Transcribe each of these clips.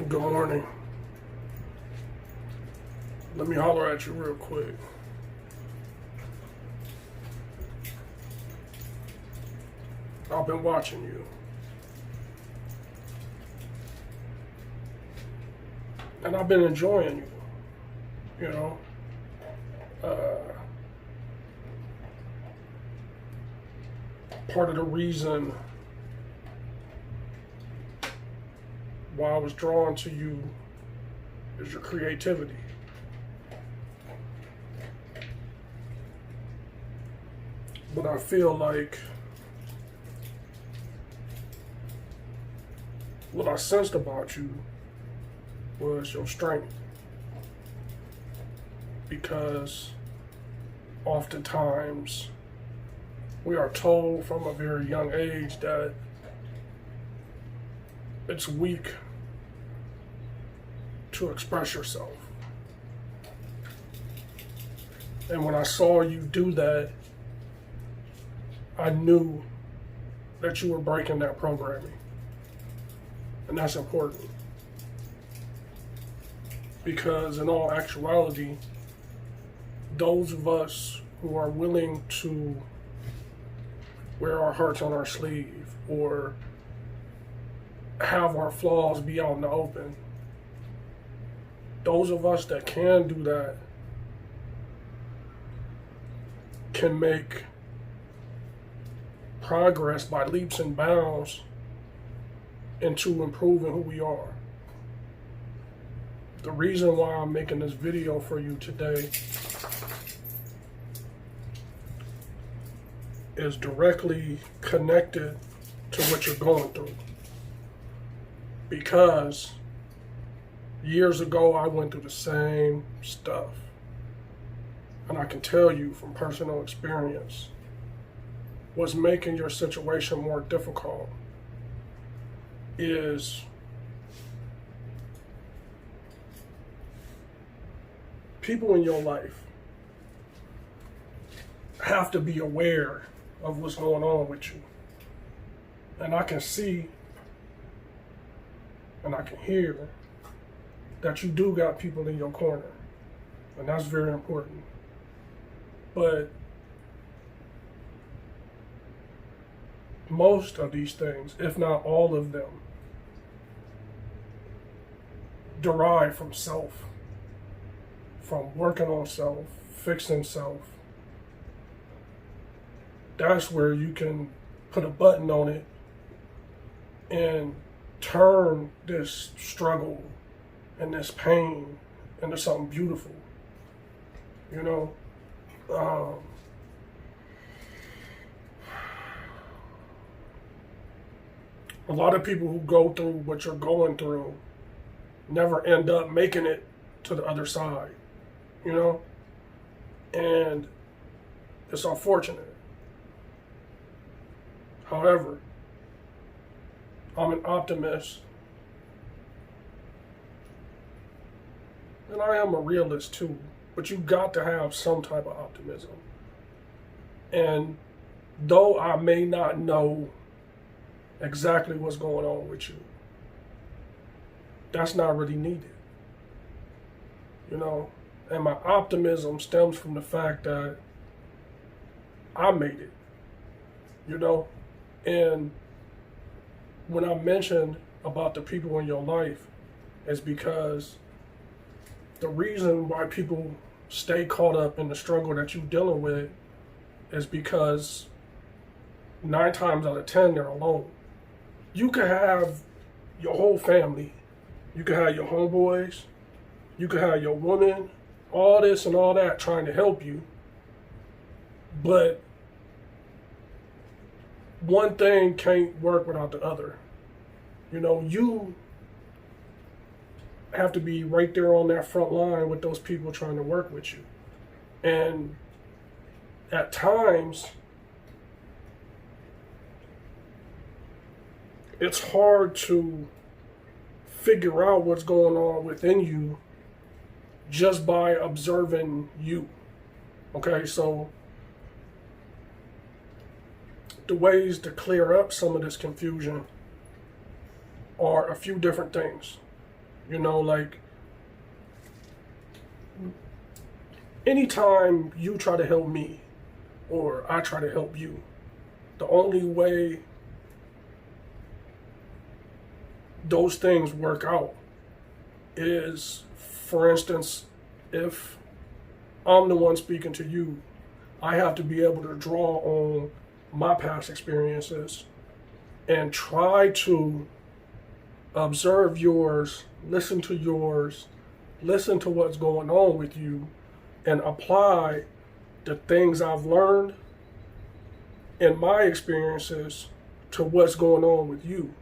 Good morning. Let me holler at you real quick. I've been watching you. And I've been enjoying you, you know. Part of the reason why I was drawn to you is your creativity. But I feel like what I sensed about you was your strength. Because oftentimes we are told from a very young age that it's weak to express yourself. And when I saw you do that, I knew that you were breaking that programming. And that's important. Because in all actuality, those of us who are willing to wear our hearts on our sleeve or have our flaws be out in the open, those of us that can do that can make progress by leaps and bounds into improving who we are. The reason why I'm making this video for you today is directly connected to what you're going through. Because years ago, I went through the same stuff. And I can tell you from personal experience, what's making your situation more difficult is people in your life have to be aware of what's going on with you. And I can see and I can hear that you do got people in your corner. And that's very important. But most of these things, if not all of them, derive from self, from working on self, fixing self. That's where you can put a button on it and turn this struggle and this pain into something beautiful. You know, a lot of people who go through what you're going through never end up making it to the other side, you know? And it's unfortunate. However, I'm an optimist. And I am a realist too. But you got to have some type of optimism. And though I may not know exactly what's going on with you, that's not really needed. You know? And my optimism stems from the fact that I made it. You know? And when I mentioned about the people in your life, is because the reason why people stay caught up in the struggle that you're dealing with is because 9 times out of 10 they're alone. You could have your whole family, you could have your homeboys, you could have your woman, all this and all that trying to help you, but one thing can't work without the other. You know, you have to be right there on that front line with those people trying to work with you. And at times, it's hard to figure out what's going on within you just by observing you. Okay, so the ways to clear up some of this confusion are a few different things. You know, like, anytime you try to help me or I try to help you, the only way those things work out is, for instance, if I'm the one speaking to you, I have to be able to draw on my past experiences and try to observe yours, listen to yours, listen to what's going on with you, and apply the things I've learned in my experiences to what's going on with you.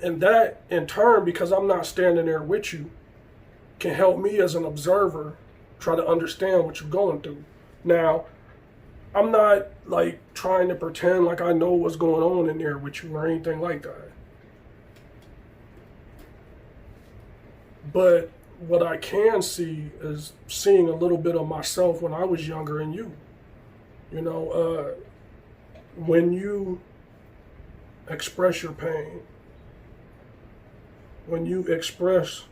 And that, in turn, because I'm not standing there with you, can help me as an observer try to understand what you're going through. Now, I'm not like trying to pretend like I know what's going on in there with you or anything like that. But what I can see is seeing a little bit of myself when I was younger and you. You know, when you express your pain, when you express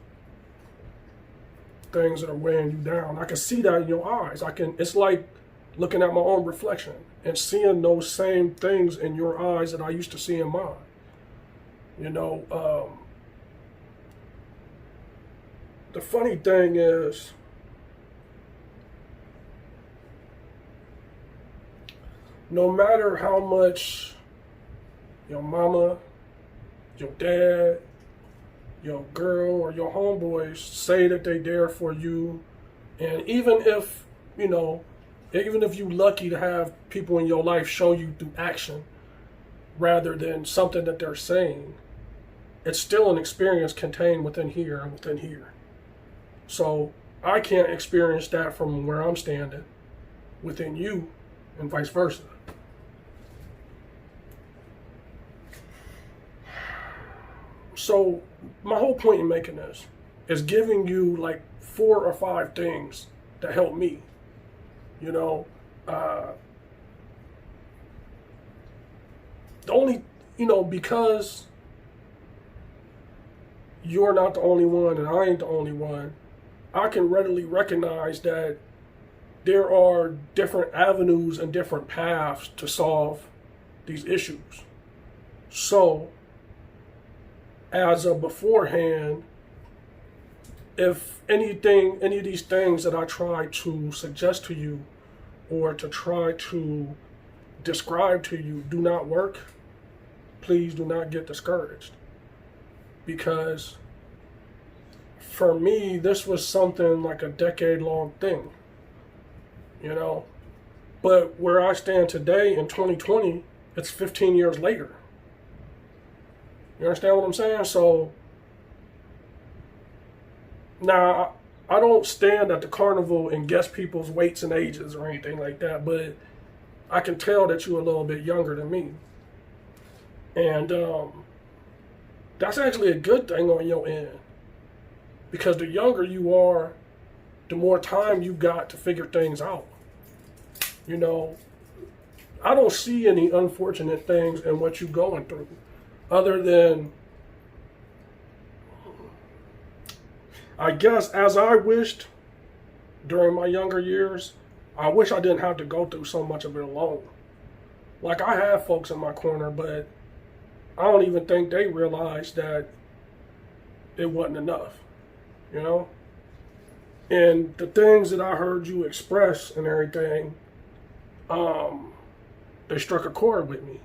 things that are weighing you down, I can see that in your eyes. It's like looking at my own reflection and seeing those same things in your eyes that I used to see in mine. You know, the funny thing is, no matter how much your mama, your dad, your girl, or your homeboys say that they there for you, and even if, you know, even if you're lucky to have people in your life show you through action rather than something that they're saying, it's still an experience contained within here and within here. So I can't experience that from where I'm standing within you, and vice versa. So my whole point in making this is giving you like 4 or 5 things that help me. You know, the only, you know, because you're not the only one and I ain't the only one, I can readily recognize that there are different avenues and different paths to solve these issues. So, as a beforehand, if any of these things that I try to suggest to you or to try to describe to you do not work, please do not get discouraged. Because for me, this was something like a decade-long thing, you know. But where I stand today in 2020, it's 15 years later. You understand what I'm saying? So now I don't stand at the carnival and guess people's weights and ages or anything like that, but I can tell that you're a little bit younger than me. And that's actually a good thing on your end. Because the younger you are, the more time you got to figure things out. You know, I don't see any unfortunate things in what you're going through. Other than, I guess, as I wished during my younger years, I wish I didn't have to go through so much of it alone. Like, I have folks in my corner, but I don't even think they realized that it wasn't enough, you know? And the things that I heard you express and everything, they struck a chord with me.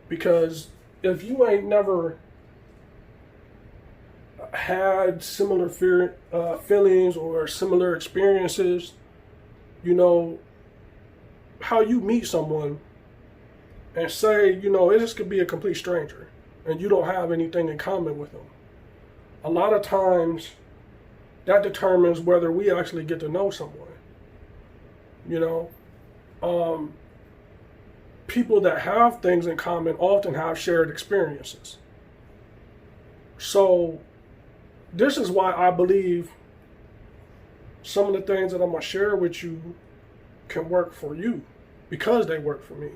Because if you ain't never had similar feelings or similar experiences, you know, how you meet someone and say, you know, this could be a complete stranger and you don't have anything in common with them. A lot of times that determines whether we actually get to know someone. You know, people that have things in common often have shared experiences. So this is why I believe some of the things that I'm going to share with you can work for you, because they work for me.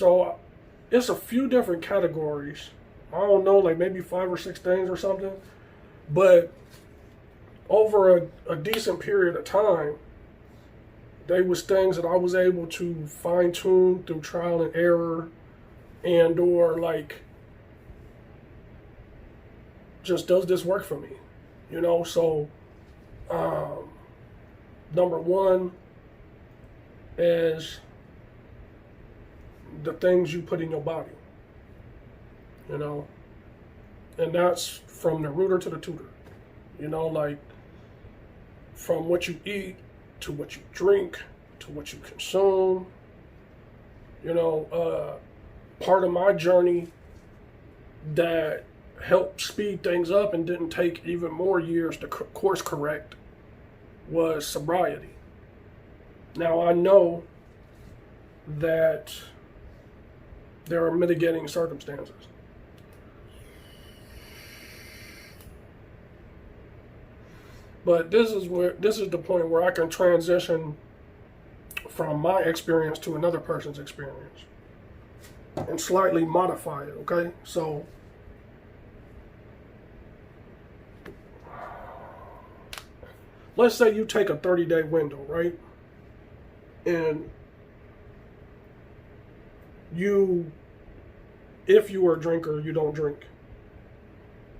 So it's a few different categories. I don't know, like maybe 5 or 6 things or something. But over a decent period of time, they was things that I was able to fine tune through trial and error, and or like, just does this work for me? So number one is the things you put in your body, and that's from the rooter to the tutor, like from what you eat to what you drink to what you consume. Part of my journey that helped speed things up and didn't take even more years to course correct was sobriety. Now I know that there are mitigating circumstances. But this is the point where I can transition from my experience to another person's experience and slightly modify it, okay? So let's say you take a 30-day window, right? And if you are a drinker, you don't drink.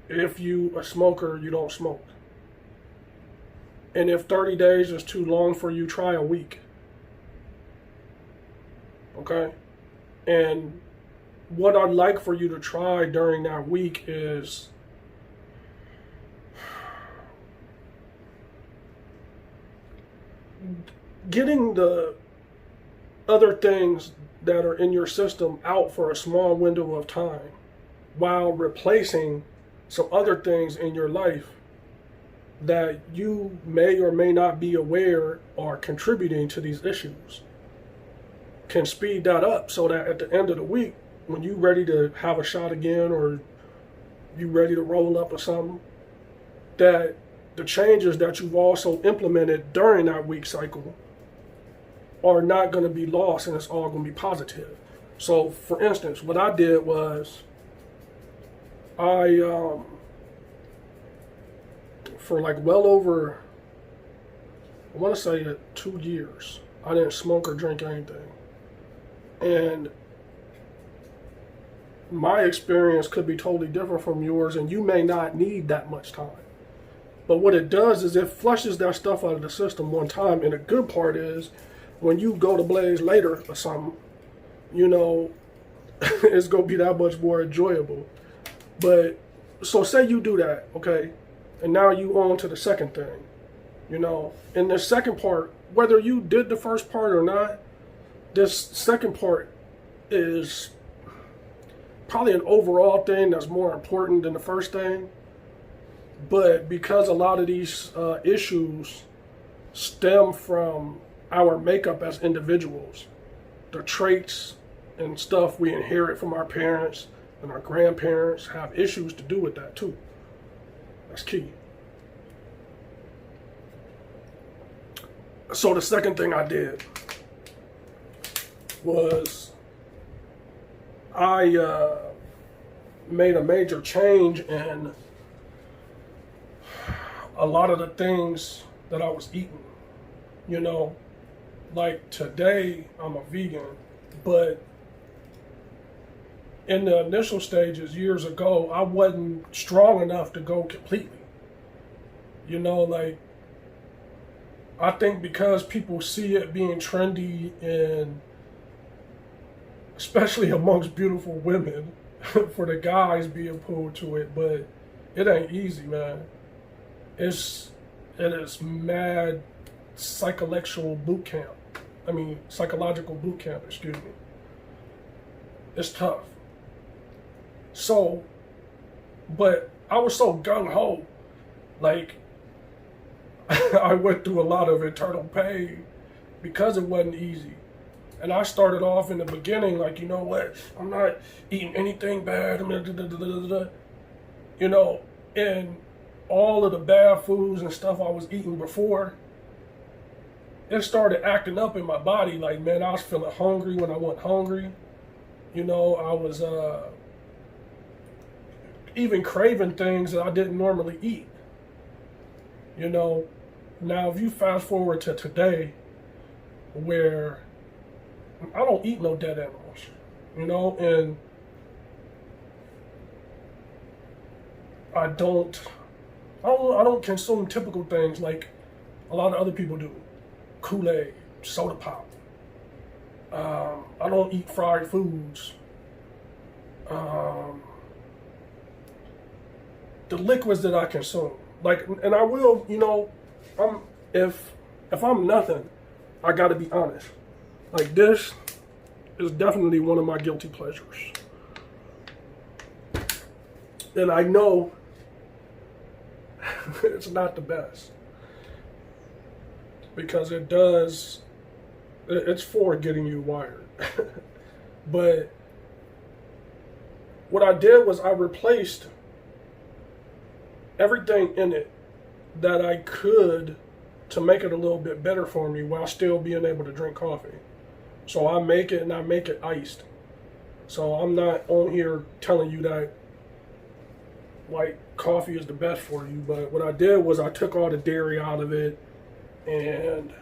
If you a smoker, you don't smoke. And if 30 days is too long for you, try a week. Okay? And what I'd like for you to try during that week is getting the other things that are in your system out for a small window of time while replacing some other things in your life that you may or may not be aware are contributing to these issues. Can speed that up so that at the end of the week, when you're ready to have a shot again or you ready to roll up or something, that the changes that you've also implemented during that week cycle are not going to be lost, and it's all going to be positive. So for instance, what I did was for like well over, I want to say 2 years, I didn't smoke or drink anything. And my experience could be totally different from yours, and you may not need that much time. But what it does is it flushes that stuff out of the system one time. And the good part is when you go to blaze later or something, it's going to be that much more enjoyable. But so say you do that, okay? And now you on to the second thing, In the second part, whether you did the first part or not, this second part is probably an overall thing that's more important than the first thing. But because a lot of these issues stem from our makeup as individuals, the traits and stuff we inherit from our parents and our grandparents have issues to do with that too. That's key. So the second thing I did was I made a major change in a lot of the things that I was eating. Like today I'm a vegan, but in the initial stages years ago, I wasn't strong enough to go completely. Like I think because people see it being trendy, and especially amongst beautiful women, for the guys being pulled to it, but it ain't easy, man. It is mad psychological boot camp. Excuse me. It's tough. So, but I was so gung-ho, like, I went through a lot of internal pain because it wasn't easy. And I started off in the beginning like, you know what, I'm not eating anything bad, and all of the bad foods and stuff I was eating before, it started acting up in my body. Like, man, I was feeling hungry when I wasn't hungry. You know, I was even craving things that I didn't normally eat. You know, now if you fast forward to today, where I don't eat no dead animals, you know, and I don't, I don't consume typical things like a lot of other people do, Kool-Aid, soda pop. I don't eat fried foods. The liquids that I consume, like, and I will, you know, if I'm nothing, I got to be honest. Like, this is definitely one of my guilty pleasures, and I know it's not the best because it's for getting you wired. But what I did was I replaced everything in it that I could to make it a little bit better for me while still being able to drink coffee. So I make it, and I make it iced. So I'm not on here telling you that like coffee is the best for you, but what I did was I took all the dairy out of it, and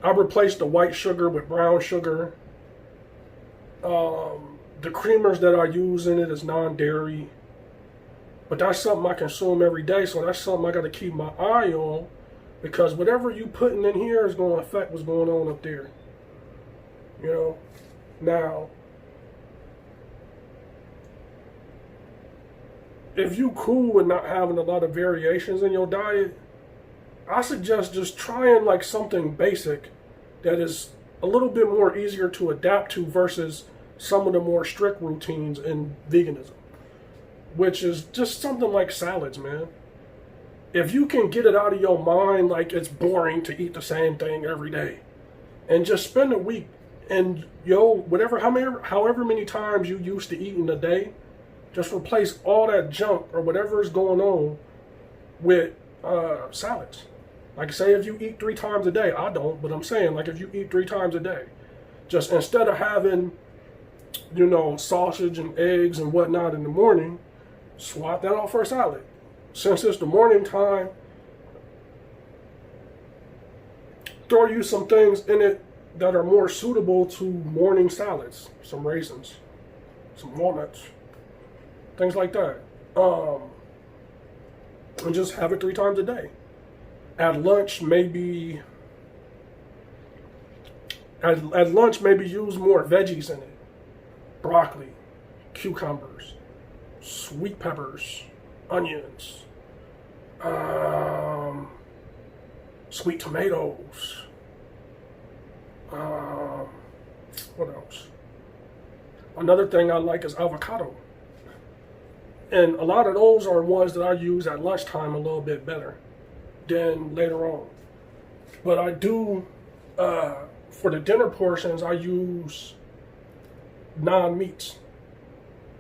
I replaced the white sugar with brown sugar. The creamers that I use in it is non-dairy, but that's something I consume every day, so that's something I got to keep my eye on, because whatever you putting in here is going to affect what's going on up there. You know, now, if you cool with not having a lot of variations in your diet, I suggest just trying like something basic that is a little bit more easier to adapt to versus some of the more strict routines in veganism, which is just something like salads, man. If you can get it out of your mind like it's boring to eat the same thing every day, and just spend a week and however many times you used to eat in a day, just replace all that junk or whatever is going on with salads. Like, say if you eat 3 times a day, I don't, but I'm saying, like, if you eat 3 times a day, just instead of having, you know, sausage and eggs and whatnot in the morning, swap that out for a salad. Since it's the morning time, throw you some things in it that are more suitable to morning salads. Some raisins, some walnuts, things like that. And just have it 3 times a day. At lunch, maybe use more veggies in it. Broccoli, cucumbers, sweet peppers, onions, sweet tomatoes. What else? Another thing I like is avocado. And a lot of those are ones that I use at lunchtime a little bit better than later on. But I do, for the dinner portions, I use non-meats,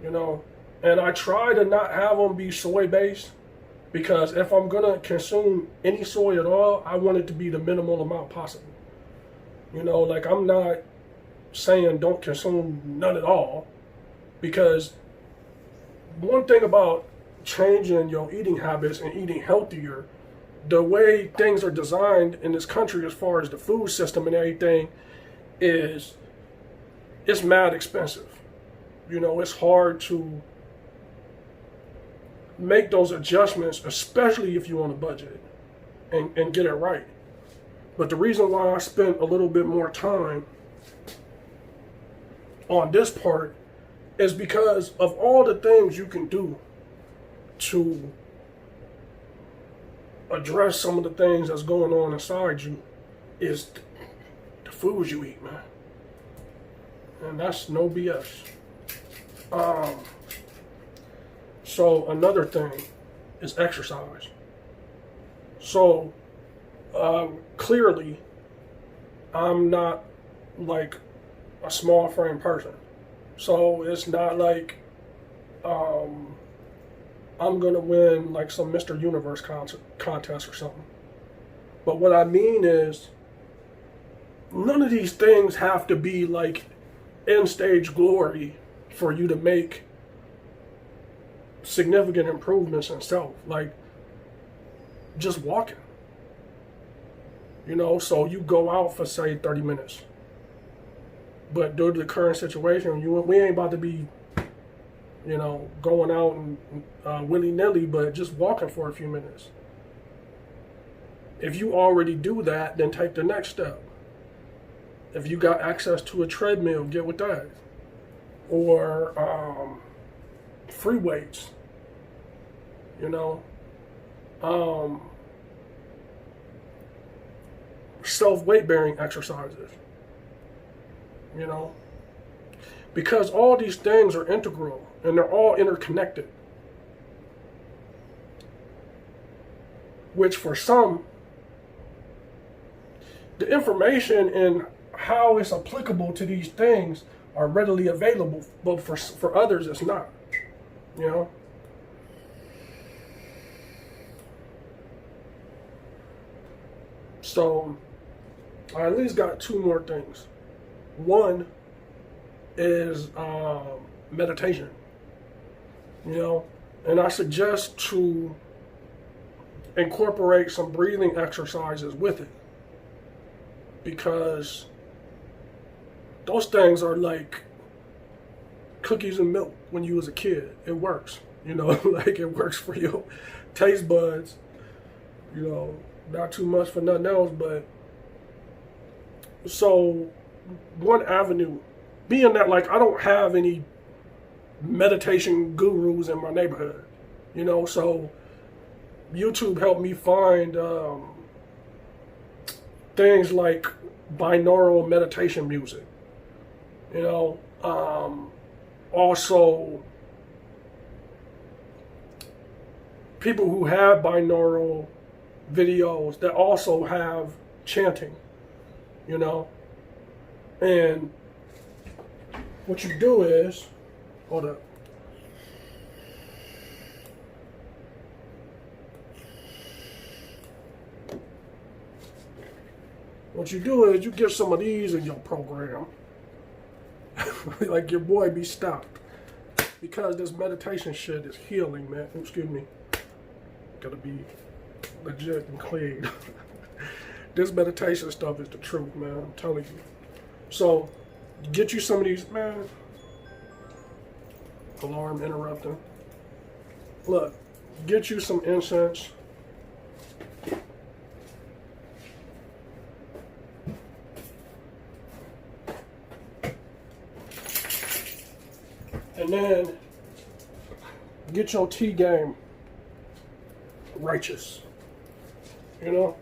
you know. And I try to not have them be soy-based, because if I'm going to consume any soy at all, I want it to be the minimal amount possible. You know, like, I'm not saying don't consume none at all, because one thing about changing your eating habits and eating healthier, the way things are designed in this country as far as the food system and everything is, it's mad expensive. You know, it's hard to make those adjustments, especially if you're on a budget, and get it right. But the reason why I spent a little bit more time on this part is because of all the things you can do to address some of the things that's going on inside you is the foods you eat, man. And that's no BS. So another thing is exercise. So clearly, I'm not like a small frame person. So it's not like I'm gonna win like some Mr. Universe contest or something. But what I mean is, none of these things have to be like end stage glory for you to make significant improvements in self, like just walking. You know, so you go out for say 30 minutes. But due to the current situation, we ain't about to be, you know, going out and willy-nilly, but just walking for a few minutes. If you already do that, then take the next step. If you got access to a treadmill, get with that. Or free weights, you know. Self-weight bearing exercises, you know. Because all these things are integral and they're all interconnected. Which for some, the information and how it's applicable to these things are readily available, but for others it's not, you know. So I at least got two more things. One is meditation, you know, and I suggest to incorporate some breathing exercises with it, because those things are like cookies and milk when you was a kid. It works, you know, like it works for your taste buds, you know, not too much for nothing else. But so one avenue being that, like, I don't have any meditation gurus in my neighborhood, you know, so YouTube helped me find things like binaural meditation music, you know, also people who have binaural videos that also have chanting, you know. And what you do is, hold up. What you do is you get some of these in your program. Like your boy be stopped. Because this meditation shit is healing, man. Excuse me. Gotta be legit and clean. This meditation stuff is the truth, man. I'm telling you. So, get you some of these, man. Alarm interrupting. Look, get you some incense. And then get your tea game righteous. You know?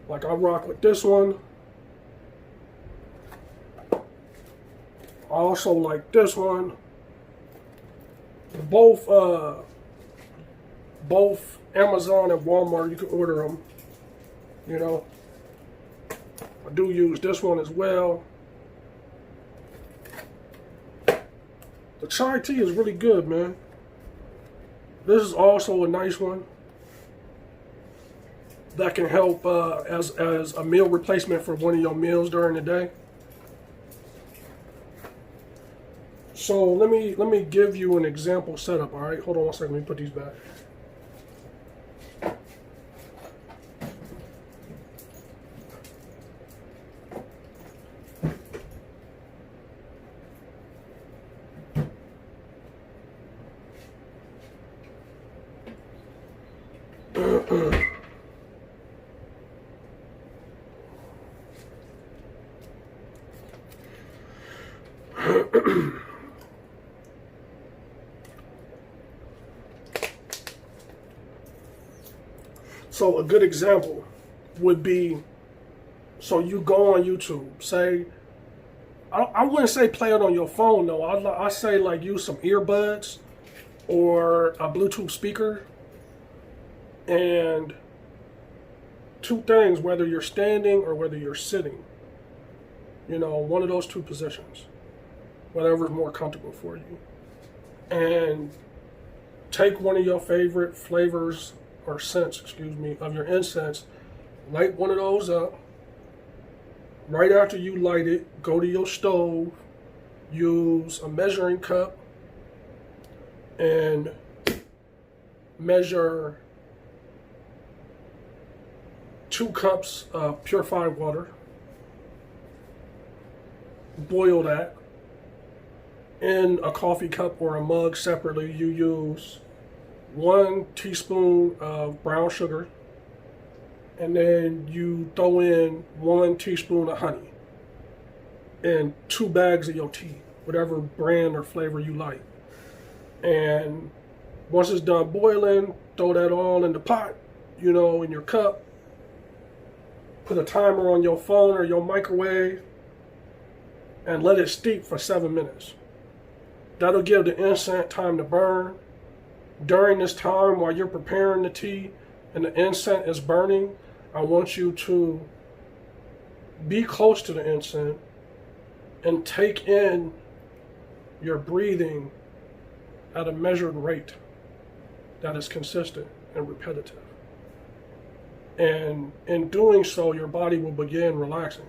Like I rock with this one. I also like this one. Both Amazon and Walmart, you can order them. You know? I do use this one as well. The chai tea is really good, man. This is also a nice one that can help as a meal replacement for one of your meals during the day. So let me give you an example setup. All right, hold on one second. Let me put these back. So a good example would be, so you go on YouTube, say, I wouldn't say play it on your phone though. I say like use some earbuds or a Bluetooth speaker, and two things, whether you're standing or whether you're sitting, you know, one of those two positions, whatever is more comfortable for you. And take one of your favorite flavors or scents, of your incense, light one of those up, Right after you light it, go to your stove, use a measuring cup, and measure 2 cups of purified water. Boil that. In a coffee cup or a mug separately, you use 1 teaspoon of brown sugar, and then you throw in 1 teaspoon of honey and 2 bags of your tea, whatever brand or flavor you like. And once it's done boiling, throw that all in the pot, in your cup. Put a timer on your phone or your microwave and let it steep for 7 minutes. That'll give the incense time to burn. During this time, while you're preparing the tea and the incense is burning, I want you to be close to the incense and take in your breathing at a measured rate that is consistent and repetitive. And in doing so, your body will begin relaxing.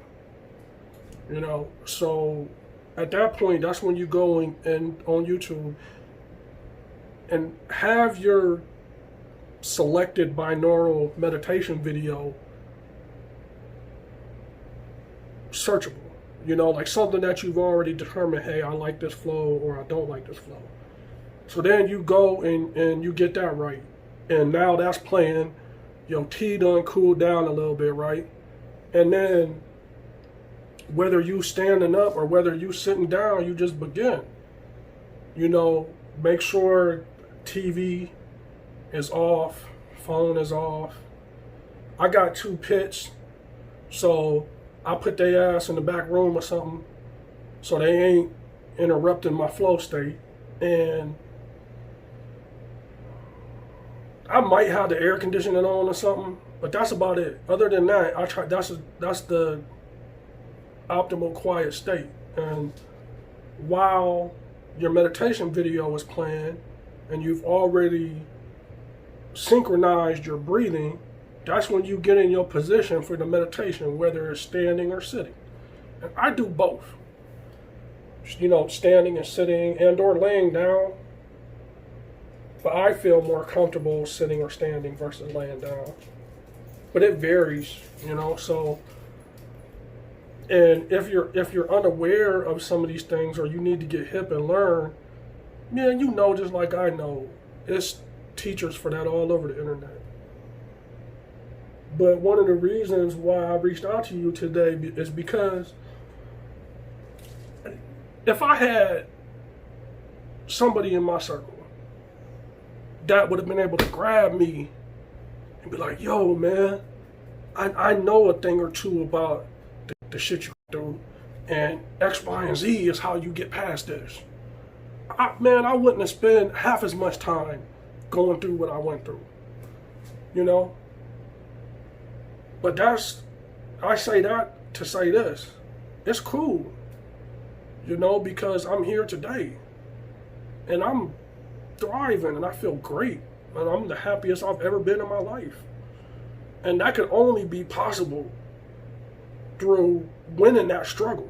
So at that point, that's when you go and on YouTube and have your selected binaural meditation video searchable. Like something that you've already determined, hey, I like this flow or I don't like this flow. So then you go and you get that right. And now that's playing. Your tea done cooled down a little bit, right? And then whether you standing up or whether you sitting down, you just begin. Make sure TV is off, phone is off. I got 2 pits, so I put their ass in the back room or something so they ain't interrupting my flow state. And I might have the air conditioning on or something, but that's about it. Other than that, I try. That's the optimal quiet state. And while your meditation video is playing, and you've already synchronized your breathing, that's when you get in your position for the meditation, whether it's standing or sitting. And I do both. Standing and sitting and or laying down. But I feel more comfortable sitting or standing versus laying down. But it varies, so. And if you're unaware of some of these things, or you need to get hip and learn, man, just like I know, it's teachers for that all over the internet. But one of the reasons why I reached out to you today is because if I had somebody in my circle that would have been able to grab me and be like, yo, man, I know a thing or two about the shit you do, and X, Y, and Z is how you get past this. I wouldn't have spent half as much time going through what I went through, But I say that to say this. It's cool, because I'm here today, and I'm thriving, and I feel great, and I'm the happiest I've ever been in my life. And that could only be possible through winning that struggle,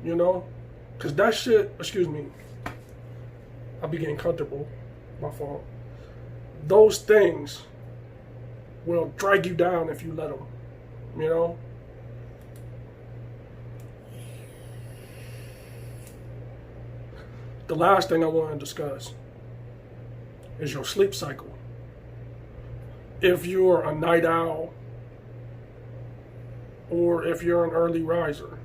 because that shit, excuse me, I be getting comfortable, my fault. Those things will drag you down if you let them, The last thing I want to discuss is your sleep cycle. If you're a night owl or if you're an early riser,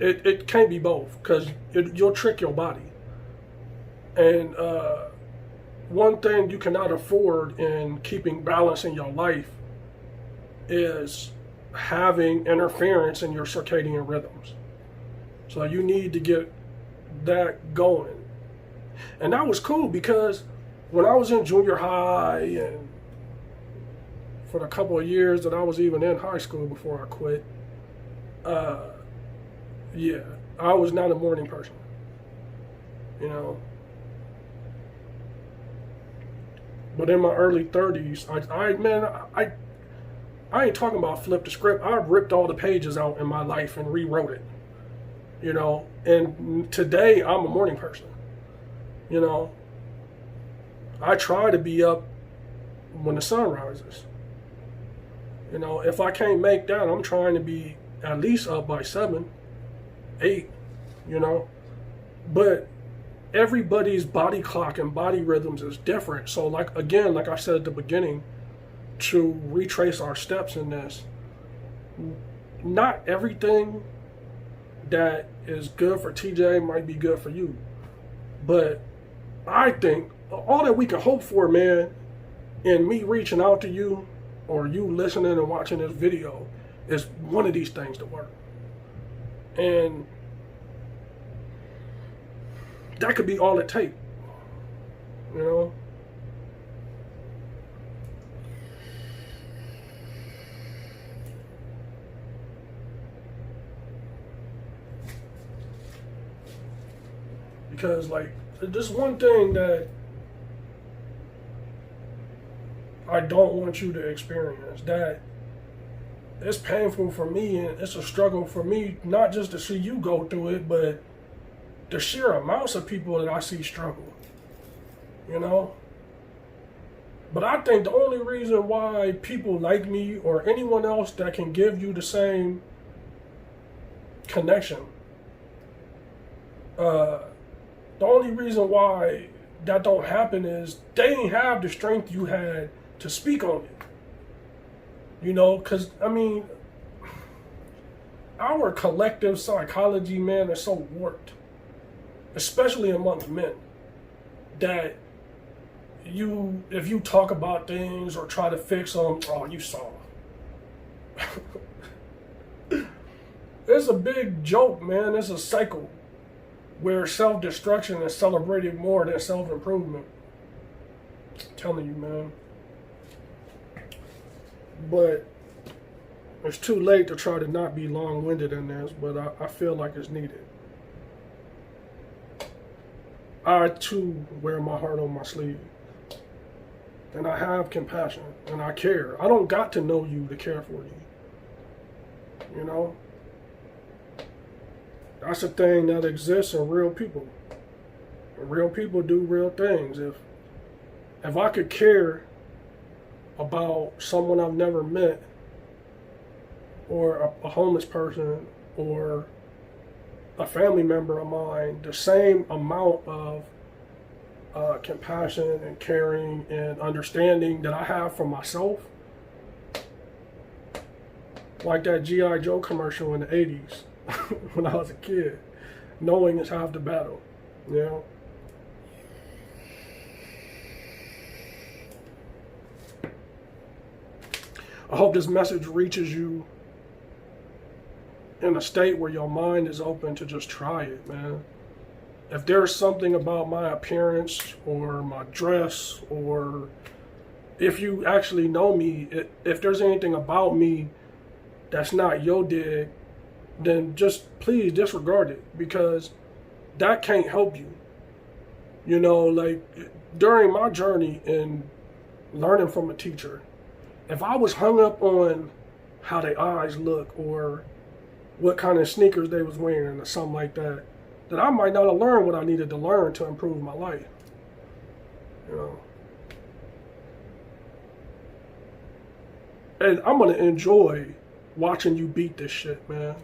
it can't be both, because you'll trick your body. And one thing you cannot afford in keeping balance in your life is having interference in your circadian rhythms. So you need to get that going. And that was cool, because when I was in junior high and for the couple of years that I was even in high school before I quit, I was not a morning person, But in my early 30s, I ain't talking about flip the script. I ripped all the pages out in my life and rewrote it. You know, and today I'm a morning person. You know, I try to be up when the sun rises. You know, if I can't make that, I'm trying to be at least up by 7, 8, you know. But everybody's body clock and body rhythms is different. So like I said at the beginning, to retrace our steps in this, not everything that is good for TJ might be good for you. But I think all that we can hope for, man, in me reaching out to you or you listening and watching this video is one of these things to work. And that could be all it takes, you know? Because, like, there's one thing that I don't want you to experience, that it's painful for me and it's a struggle for me, not just to see you go through it, but the sheer amounts of people that I see struggle, you know? But I think the only reason why people like me or anyone else that can give you the same connection, the only reason why that don't happen is they ain't have the strength you had to speak on it. You know, because, I mean, our collective psychology, man, is so warped, especially amongst men, that if you talk about things or try to fix them, oh, you saw. It's a big joke, man. It's a cycle where self-destruction is celebrated more than self-improvement. I'm telling you, man. But it's too late to try to not be long-winded in this, but I feel like it's needed. I, too, wear my heart on my sleeve. And I have compassion, and I care. I don't got to know you to care for you. You know? That's a thing that exists in real people. And real people do real things. If I could care about someone I've never met, or a homeless person, or a family member of mine, the same amount of compassion and caring and understanding that I have for myself, like that G.I. Joe commercial in the 80s when I was a kid, knowing is half the battle, you know? I hope this message reaches you in a state where your mind is open to just try it, man. If there's something about my appearance or my dress, or if you actually know me, if there's anything about me that's not your dig, then just please disregard it, because that can't help you. You know, like during my journey in learning from a teacher, if I was hung up on how their eyes look or what kind of sneakers they was wearing or something like that, then I might not have learned what I needed to learn to improve my life. You know. And I'm going to enjoy watching you beat this shit, man.